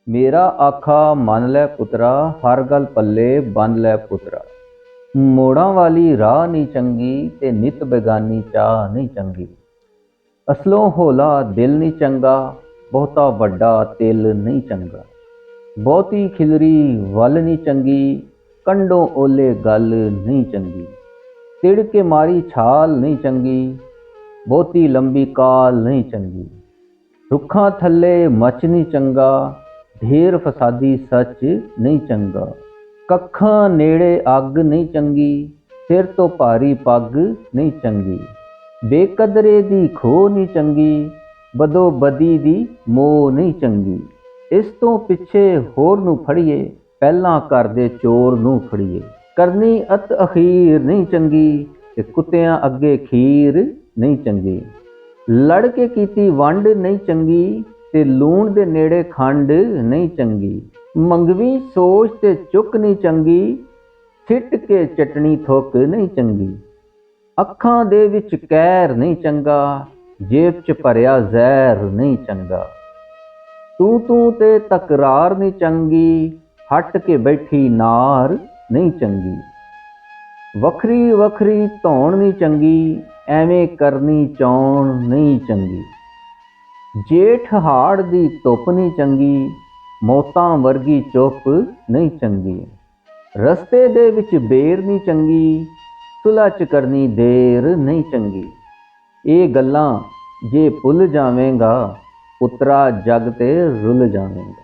ਮੇਰਾ ਆਖਾ ਮੰਨ ਲੈ ਪੁੱਤਰਾ, ਹਰ ਗੱਲ ਪੱਲੇ ਬੰਨ ਲੈ ਪੁੱਤਰਾ। ਮੋੜਾਂ ਵਾਲੀ ਰਾਹ ਨਹੀਂ ਚੰਗੀ ਤੇ ਨਿਤ ਬੇਗਾਨੀ ਚਾਹ ਨਹੀਂ ਚੰਗੀ। ਅਸਲੋਂ ਹੌਲਾ ਦਿਲ ਨਹੀਂ ਚੰਗਾ, ਬਹੁਤਾ ਵੱਡਾ ਤਿਲ ਨਹੀਂ ਚੰਗਾ। ਬਹੁਤੀ ਖਿਲਰੀ ਵੱਲ ਨਹੀਂ ਚੰਗੀ, ਕੰਢੋਂ ਓਲੇ ਗੱਲ ਨਹੀਂ ਚੰਗੀ। ਤਿੜ ਕੇ ਮਾਰੀ ਛਾਲ ਨਹੀਂ ਚੰਗੀ, ਬਹੁਤੀ ਲੰਬੀ ਕਾਲ ਨਹੀਂ ਚੰਗੀ। ਰੁੱਖਾਂ ਥੱਲੇ ਮੱਚ ਨਹੀਂ ਚੰਗਾ, ਢੇਰ ਫਸਾਦੀ ਸੱਚ ਨਹੀਂ ਚੰਗਾ। ਕੱਖਾਂ ਨੇੜੇ ਅੱਗ ਨਹੀਂ ਚੰਗੀ, ਸਿਰ ਤੋਂ ਭਾਰੀ ਪੱਗ ਨਹੀਂ ਚੰਗੀ। ਬੇਕਦਰੇ ਦੀ ਖੋਹ ਨਹੀਂ ਚੰਗੀ, ਬਦੋ ਬਦੀ ਦੀ ਮੋਹ ਨਹੀਂ ਚੰਗੀ। ਇਸ ਤੋਂ ਪਿੱਛੇ ਹੋਰ ਨੂੰ ਫੜੀਏ, ਪਹਿਲਾਂ ਕਰਦੇ ਚੋਰ ਨੂੰ ਫੜੀਏ। ਕਰਨੀ ਅਤ ਅਖੀਰ ਨਹੀਂ ਚੰਗੀ, ਤੇ ਕੁੱਤਿਆਂ ਅੱਗੇ ਖੀਰ ਨਹੀਂ ਚੰਗੀ। ਲੜ ਕੇ ਕੀਤੀ ਵੰਡ ਨਹੀਂ ਚੰਗੀ, ਤੇ ਲੂਣ ਦੇ ਨੇੜੇ ਖੰਡ ਨਹੀਂ ਚੰਗੀ। ਮੰਗਵੀ ਸੋਚ ਤੇ ਚੁੱਕ ਨਹੀਂ ਚੰਗੀ, ਛਿੱਟ ਕੇ ਚਟਣੀ ਥੁੱਕ ਨਹੀਂ ਚੰਗੀ। ਅੱਖਾਂ ਦੇ ਵਿੱਚ ਕਹਿਰ ਨਹੀਂ ਚੰਗਾ, ਜੇਬ 'ਚ ਭਰਿਆ ਜ਼ਹਿਰ ਨਹੀਂ ਚੰਗਾ। ਤੂੰ ਤੇ ਤਕਰਾਰ ਨਹੀਂ ਚੰਗੀ, ਹਟ ਕੇ ਬੈਠੀ ਨਾਰ ਨਹੀਂ ਚੰਗੀ। ਵੱਖਰੀ ਵੱਖਰੀ ਧੌਣ ਨਹੀਂ ਚੰਗੀ, ਐਵੇਂ ਕਰਨੀ ਚੌਣ ਨਹੀਂ ਚੰਗੀ। ਜੇਠ ਹਾੜ ਦੀ ਧੁੱਪ ਨਹੀਂ ਚੰਗੀ, ਮੌਤਾਂ ਵਰਗੀ ਚੁੱਪ ਨਹੀਂ ਚੰਗੀ। ਰਸਤੇ ਦੇ ਵਿੱਚ ਬੇਰ ਨਹੀਂ ਚੰਗੀ, ਸੁਲ੍ਹਾ 'ਚ ਕਰਨੀ ਦੇਰ ਨਹੀਂ ਚੰਗੀ। ਇਹ ਗੱਲਾਂ ਜੇ ਭੁੱਲ ਜਾਵੇਂਗਾ, ਪੁੱਤਰਾ ਜਗ ਤੇ ਰੁੱਲ ਜਾਵੇਂਗਾ।